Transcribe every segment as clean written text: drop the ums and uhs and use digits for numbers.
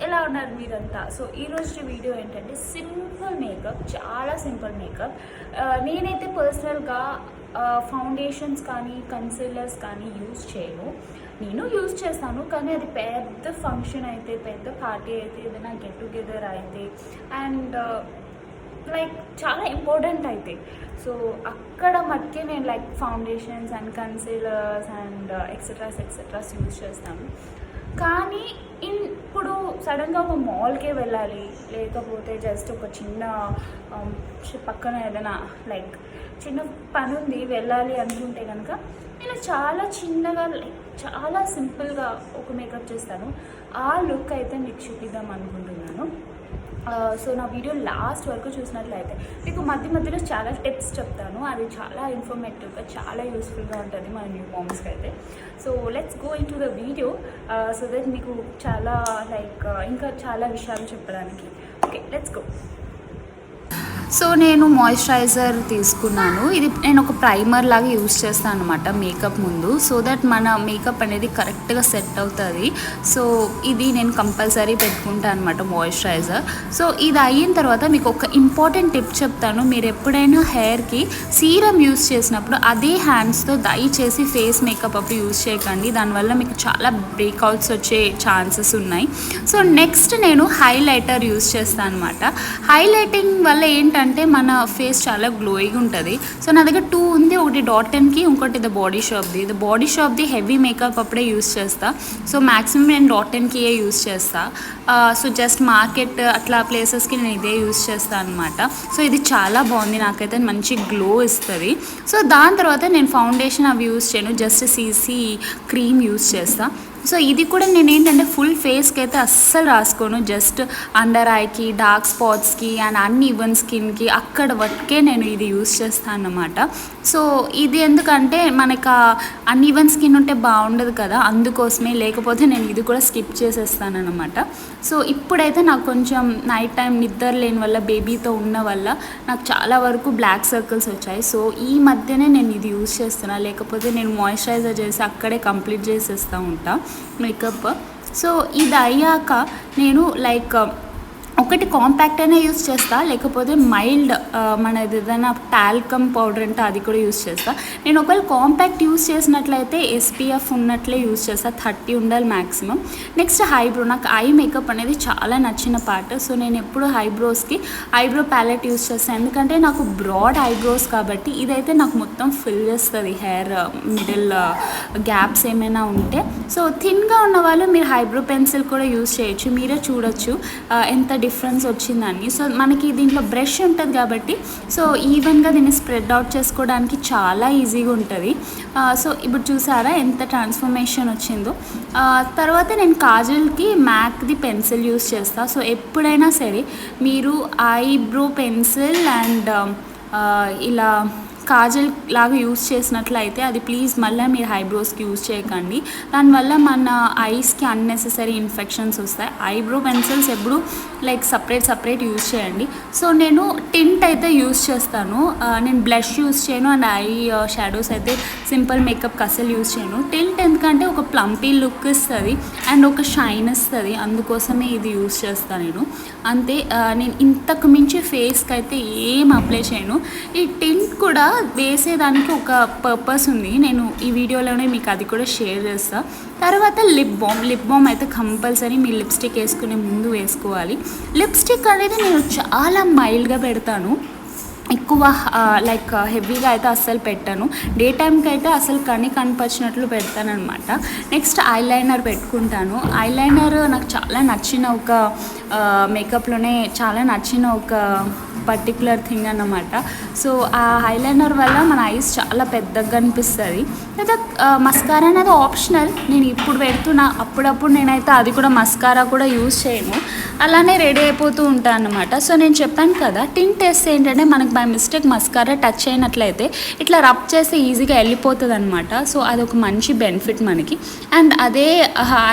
ఎలా ఉన్నారు మీరంతా? సో ఈరోజు వీడియో ఏంటంటే సింపుల్ మేకప్, చాలా సింపుల్ మేకప్. నేనైతే పర్సనల్గా ఫౌండేషన్స్ కానీ కన్సీలర్స్ కానీ యూజ్ చేయను. నేను యూజ్ చేస్తాను కానీ అది పెద్ద ఫంక్షన్ అయితే, పెద్ద పార్టీ అయితే, ఏదైనా గెట్ టుగెదర్ అయితే అండ్ లైక్ చాలా ఇంపార్టెంట్ అయితే, సో అక్కడ మట్టుకే నేను like foundations and concealers and etceteras use చేస్తాను. కానీ ఇప్పుడు సడన్గా ఒక మాల్కే వెళ్ళాలి, లేకపోతే జస్ట్ ఒక చిన్న పక్కన ఏదైనా లైక్ చిన్న పని ఉంది వెళ్ళాలి అనుకుంటే కనుక నేను చాలా చిన్నగా లైక్ చాలా సింపుల్గా ఒక మేకప్ చేస్తాను. ఆ లుక్ అయితే మీకు చూపిద్దాం అనుకుంటున్నాను. సో నా వీడియో లాస్ట్ వరకు చూసినట్లయితే మీకు మధ్యలో చాలా టిప్స్ చెప్తాను. అది చాలా ఇన్ఫర్మేటివ్గా, చాలా యూస్ఫుల్గా ఉంటుంది మన న్యూ మామ్స్కి అయితే. So let's go in to the video so that మీకు చాలా లైక్ ఇంకా చాలా విషయాలు చెప్పడానికి. Okay, let's go. సో నేను మాయిశ్చరైజర్ తీసుకున్నాను. ఇది నేను ఒక ప్రైమర్ లాగా యూజ్ చేస్తాను అనమాట మేకప్ ముందు, సో దట్ మన మేకప్ అనేది కరెక్ట్గా సెట్ అవుతుంది. సో ఇది నేను కంపల్సరీ పెట్టుకుంటాను అనమాట మాయిశ్చరైజర్. సో ఇది అయిన తర్వాత మీకు ఒక ఇంపార్టెంట్ టిప్ చెప్తాను. మీరు ఎప్పుడైనా హెయిర్కి సీరం యూజ్ చేసినప్పుడు అదే హ్యాండ్స్తో దయచేసి ఫేస్ మేకప్ అప్పుడు యూజ్ చేయకండి. దానివల్ల మీకు చాలా బ్రేక్అవుట్స్ వచ్చే ఛాన్సెస్ ఉన్నాయి. సో నెక్స్ట్ నేను హైలైటర్ యూజ్ చేస్తాను అనమాట. హైలైటింగ్ వల్ల ఏంటంటే మన ఫేస్ చాలా గ్లోయింగ్ ఉంటుంది. సో నా దగ్గర 2 ఉంది, ఒకటి .10కి, ఇంకోటి ద బాడీ షాప్ది హెవీ మేకప్ అప్పుడే యూస్ చేస్తా. సో మ్యాక్సిమం నేను .10కి యూస్ చేస్తా. సో జస్ట్ మార్కెట్ అట్లా ప్లేసెస్కి నేను ఇదే యూస్ చేస్తాను అనమాట. సో ఇది చాలా బాగుంది, నాకైతే మంచి గ్లో ఇస్తుంది. సో దాని తర్వాత నేను ఫౌండేషన్ అవి యూస్ చేయను, జస్ట్ CC క్రీమ్ యూస్ చేస్తా. సో ఇది కూడా నేను ఏంటంటే ఫుల్ ఫేస్కి అయితే అస్సలు రాసుకోను, జస్ట్ అండర్ ఐకి, డార్క్ స్పాట్స్కి అండ్ అన్ని ఈవెన్ స్కిన్కి అక్కడ వరకే నేను ఇది యూస్ చేస్తాను అన్నమాట. సో ఇది ఎందుకంటే మనకు అన్ ఈవెన్ స్కిన్ ఉంటే బాగుండదు కదా, అందుకోసమే. లేకపోతే నేను ఇది కూడా స్కిప్ చేసేస్తాను అనమాట. సో ఇప్పుడైతే నాకు కొంచెం నైట్ టైం నిద్ర లేని వల్ల, బేబీతో ఉన్న వల్ల నాకు చాలా వరకు బ్లాక్ సర్కిల్స్ వచ్చాయి. సో ఈ మధ్యనే నేను ఇది యూజ్ చేస్తున్నా, లేకపోతే నేను మాయిశ్చరైజర్ చేసి అక్కడే కంప్లీట్ చేసేస్తూ ఉంటా మేకప్. సో ఇది అయ్యాక నేను లైక్ ఒకటి కాంపాక్ట్ అయినా యూస్ చేస్తా, లేకపోతే మైల్డ్ మనది ఏదైనా టాల్కమ్ పౌడర్ అంటే అది కూడా యూస్ చేస్తా. నేను ఒకవేళ కాంపాక్ట్ యూస్ చేసినట్లయితే SPF ఉన్నట్లే యూస్ చేస్తా, 30 ఉండాలి మ్యాక్సిమం. నెక్స్ట్ ఐబ్రో, నాకు ఐ మేకప్ అనేది చాలా నచ్చిన పార్ట్. సో నేను ఎప్పుడు ఐబ్రోస్కి ఐబ్రో ప్యాలెట్ యూస్ చేస్తాను, ఎందుకంటే నాకు బ్రాడ్ ఐబ్రోస్ కాబట్టి ఇదైతే నాకు మొత్తం ఫిల్ చేస్తుంది హెయిర్ మిడిల్ గ్యాప్స్ ఏమైనా ఉంటే. సో థిన్గా ఉన్న వాళ్ళు మీరు ఐబ్రో పెన్సిల్ కూడా యూస్ చేయొచ్చు, మీరే చూడొచ్చు ఎంత డిఫరెన్స్ వచ్చిందని. సో మనకి దీంట్లో బ్రష్ ఉంటుంది కాబట్టి సో ఈవెన్గా దీన్ని స్ప్రెడ్ అవుట్ చేసుకోవడానికి చాలా ఈజీగా ఉంటుంది. సో ఇప్పుడు చూసారా ఎంత ట్రాన్స్ఫర్మేషన్ వచ్చిందో. తర్వాత నేను కాజల్కి మ్యాక్ది పెన్సిల్ యూస్ చేస్తా. సో ఎప్పుడైనా సరే మీరు ఐబ్రో పెన్సిల్ అండ్ ఇలా కాజల్ లాగా యూస్ చేసినట్లయితే అది ప్లీజ్ మళ్ళీ మీరు ఐబ్రోస్కి యూజ్ చేయకండి, దానివల్ల మన ఐస్కి అన్నెసెసరీ ఇన్ఫెక్షన్స్ వస్తాయి. ఐబ్రో పెన్సిల్స్ ఎప్పుడు లైక్ సపరేట్ యూజ్ చేయండి. సో నేను టింట్ అయితే యూజ్ చేస్తాను, నేను బ్లష్ యూజ్ చేయను అండ్ ఐ షాడోస్ అయితే సింపుల్ మేకప్కి అసలు యూజ్ చేయను. టింట్ ఎందుకంటే ఒక ప్లంపీ లుక్ ఇస్తుంది అండ్ ఒక షైన్ ఇస్తుంది, అందుకోసమే ఇది యూజ్ చేస్తాను నేను. అంతే, నేను ఇంతకు మించి ఫేస్కి అయితే ఏం అప్లై చేయను. ఈ టింట్ కూడా వేసేదానికి ఒక పర్పస్ ఉంది, నేను ఈ వీడియోలోనే మీకు అది కూడా షేర్ చేస్తాను. తర్వాత లిప్ బామ్ అయితే కంపల్సరీ మీ లిప్స్టిక్ వేసుకునే ముందు వేసుకోవాలి. లిప్స్టిక్ అనేది నేను చాలా మైల్డ్గా పెడతాను, ఎక్కువ లైక్ హెవీగా అయితే అస్సలు పెట్టాను. డే టైంకి అయితే అసలు కనిపించినట్లు పెడతాను అనమాట. నెక్స్ట్ ఐలైనర్ పెట్టుకుంటాను. ఐలైనర్ నాకు చాలా నచ్చిన ఒక మేకప్లోనే చాలా నచ్చిన ఒక పర్టికులర్ థింగ్ అన్నమాట. సో ఆ ఐలైనర్ వల్ల మన ఐస్ చాలా పెద్దగా కనిపిస్తుంది. లేదా మస్కారా అనేది ఆప్షనల్, నేను ఇప్పుడు పెడుతున్నా, అప్పుడప్పుడు నేనైతే అది కూడా మస్కారా కూడా యూజ్ చేయను, అలానే రెడీ అయిపోతూ ఉంటాను అనమాట. సో నేను చెప్పాను కదా, టింట్ వేస్తే ఏంటంటే మనకు బై మిస్టేక్ మస్కారా టచ్ అయినట్లయితే ఇట్లా రబ్ చేస్తే ఈజీగా వెళ్ళిపోతుంది అనమాట. సో అదొక మంచి బెనిఫిట్ మనకి. అండ్ అదే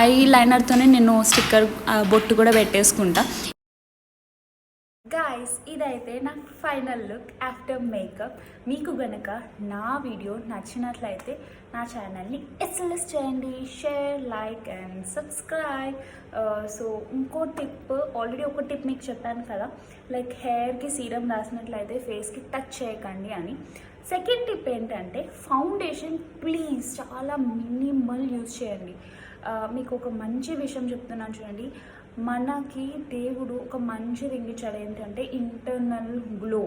ఐ లైనర్తోనే నేను స్టిక్కర్ బొట్టు కూడా పెట్టేసుకుంటా. గాయస్, ఇదైతే నా ఫైనల్ లుక్ ఆఫ్టర్ మేకప్. మీకు గనక నా వీడియో నచ్చినట్లయితే నా ఛానల్ని ఎస్ఎల్ఎస్ చేయండి, share, like and subscribe. So ఇంకో టిప్, ఆల్రెడీ ఒక టిప్ మీకు చెప్పాను కదా, లైక్ హెయిర్కి సీరం రాసినట్లయితే ఫేస్కి టచ్ చేయకండి అని. సెకండ్ టిప్ ఏంటంటే ఫౌండేషన్ ప్లీజ్ చాలా మినిమల్ యూజ్ చేయండి. మీకు ఒక మంచి విషయం చెప్తున్నాను చూడండి, మనకి దేవుడు ఒక మంచి థింగ్ ఇచ్చాడు, ఏంటంటే ఇంటర్నల్ గ్లో.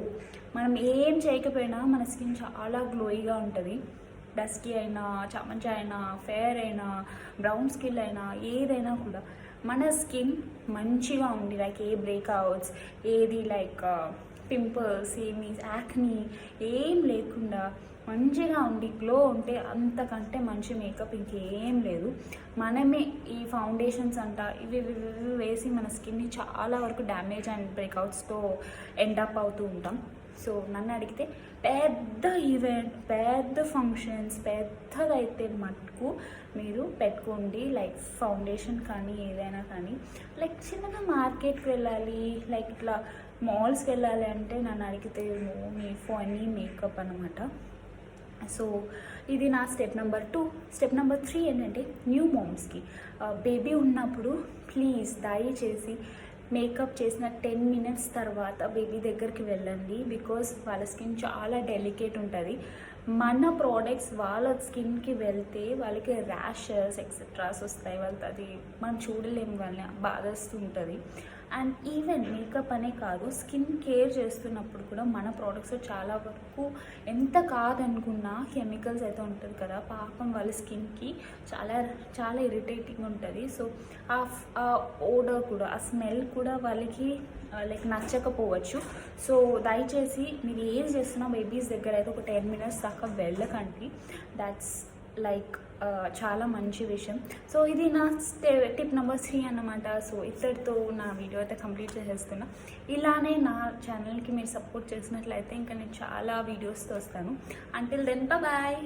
మనం ఏం చేయకపోయినా మన స్కిన్ చాలా గ్లోయిగా ఉంటుంది. డస్కీ అయినా, చామంచి అయినా, ఫెయిర్ అయినా, బ్రౌన్ స్కిన్ అయినా, ఏదైనా కూడా మన స్కిన్ మంచిగా ఉంది, లైక్ ఏ బ్రేక్అవుట్స్, ఏది లైక్ పింపుల్స్, ఏమి యాక్ని ఏం లేకుండా మంచిగా ఉండి గ్లో ఉంటే అంతకంటే మంచి మేకప్ ఇంకేం లేదు. మనమే ఈ ఫౌండేషన్స్ అంట ఇవి వేసి మన స్కిన్ని చాలా వరకు డ్యామేజ్ అండ్ బ్రేక్అవుట్స్తో ఎండప్ అవుతూ ఉంటాం. సో నన్ను అడిగితే పెద్ద ఈవెంట్, పెద్ద ఫంక్షన్స్, పెద్దదైతే మటుకు మీరు పెట్టుకోండి, లైక్ ఫౌండేషన్ కానీ ఏదైనా కానీ. లైక్ చిన్నగా మార్కెట్కి వెళ్ళాలి, లైక్ ఇట్లా మాల్స్కి వెళ్ళాలి అంటే నన్ను అడిగితే మీ ఫనీ మేకప్ అనమాట. సో ఇది నా స్టెప్ నెంబర్ 2. స్టెప్ నెంబర్ 3 ఏంటంటే న్యూ మామ్స్కి బేబీ ఉన్నప్పుడు ప్లీజ్ దయచేసి మేకప్ చేసిన 10 మినిట్స్ తర్వాత బేబీ దగ్గరికి వెళ్ళండి. బికాజ్ వాళ్ళ స్కిన్ చాలా డెలికేట్ ఉంటుంది. మన ప్రోడక్ట్స్ వాళ్ళ స్కిన్కి వెళ్తే వాళ్ళకి ర్యాషెస్ ఎక్సెట్రాస్ వస్తాయి, వాళ్ళకి అది మనం చూడలేము, వాళ్ళని బాధేస్తుంటుంది. అండ్ ఈవెన్ మేకప్ అనే కాదు, స్కిన్ కేర్ చేస్తున్నప్పుడు కూడా మన ప్రోడక్ట్స్ చాలా వరకు ఎంత కాదనుకున్నా కెమికల్స్ అయితే ఉంటుంది కదా, పాపం వాళ్ళ స్కిన్కి చాలా చాలా ఇరిటేటింగ్ ఉంటుంది. సో ఆ ఓడర్ కూడా, ఆ స్మెల్ కూడా వాళ్ళకి లైక్ నచ్చకపోవచ్చు. సో దయచేసి మీరు ఏం చేస్తున్నా బేబీస్ దగ్గర అయితే ఒక 10 మినిట్స్ దాకా వెళ్ళకండి. దాట్స్ లైక్ చాలా మంచి విషయం. సో ఇది నా టిప్ నెంబర్ 3 అన్నమాట. సో ఇక్కడితో నా వీడియో అయితే కంప్లీట్ చేసేస్తున్నా. ఇలానే నా ఛానల్కి మీరు సపోర్ట్ చేసినట్లయితే ఇంకా నేను చాలా వీడియోస్తో వస్తాను. Until then bye.